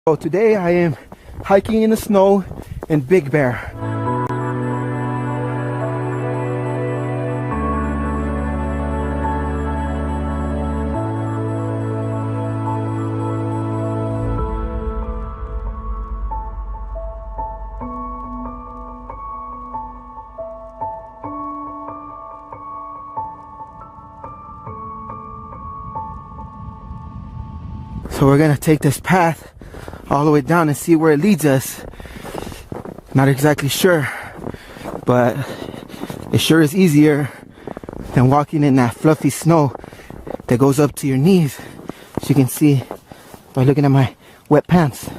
So today I am hiking in the snow in Big Bear. So we're gonna take this path all the way down and see where it leads us. Not exactly sure, but it sure is easier than walking in that fluffy snow that goes up to your knees, as you can see by looking at my wet pants.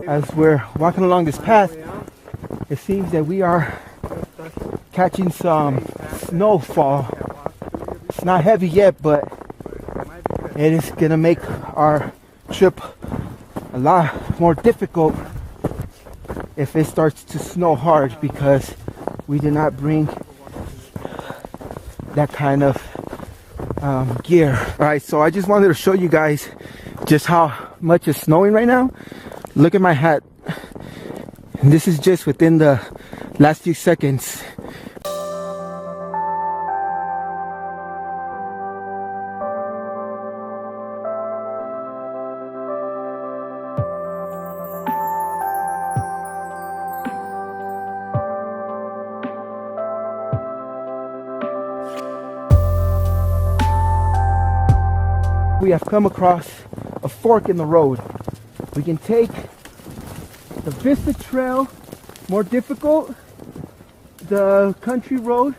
As we're walking along this path, it seems that we are catching some snowfall. It's not heavy yet, but it is gonna make our trip a lot more difficult if it starts to snow hard, because we did not bring that kind of gear. Alright, so I just wanted to show you guys just how much is snowing right now. Look at my hat. And this is just within the last few seconds. We have come across a fork in the road. We can take the Vista Trail, more difficult, the country road,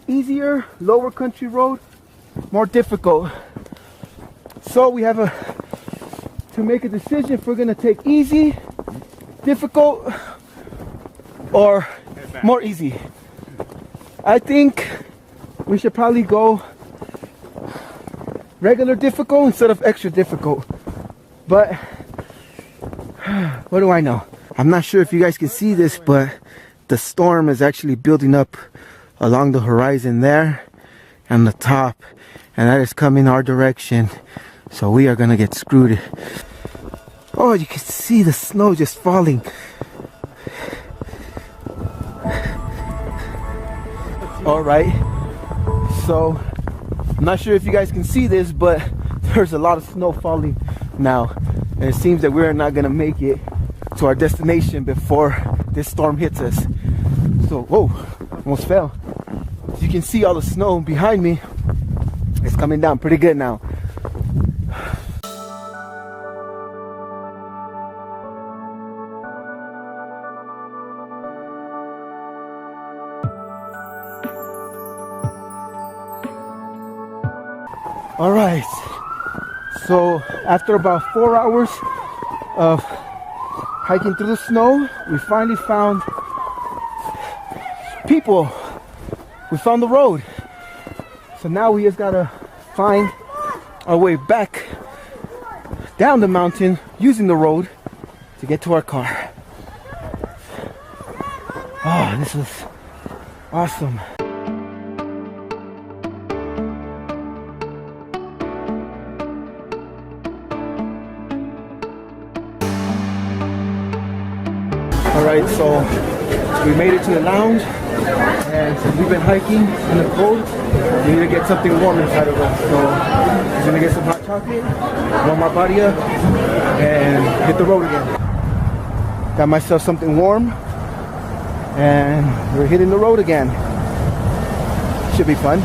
easier, lower country road, more difficult. So we have to make a decision if we're gonna take easy, difficult, or more easy. I think we should probably go regular difficult instead of extra difficult. But what do I know? I'm not sure if you guys can see this, but the storm is actually building up along the horizon there and the top, and that is coming our direction. So we are gonna get screwed. Oh, you can see the snow just falling. All right, so I'm not sure if you guys can see this, but there's a lot of snow falling now, and it seems that we're not gonna make it to our destination before this storm hits us. So, whoa, almost fell. As you can see, all the snow behind me is coming down pretty good now. All right, so after about 4 hours of hiking through the snow, we finally found people. We found the road. So now we just gotta find our way back down the mountain using the road to get to our car. Oh, this was awesome. Alright, so we made it to the lounge, and since we've been hiking in the cold, we need to get something warm inside of us. So I'm gonna get some hot chocolate, warm my body up, and hit the road again. Got myself something warm, and we're hitting the road again. Should be fun.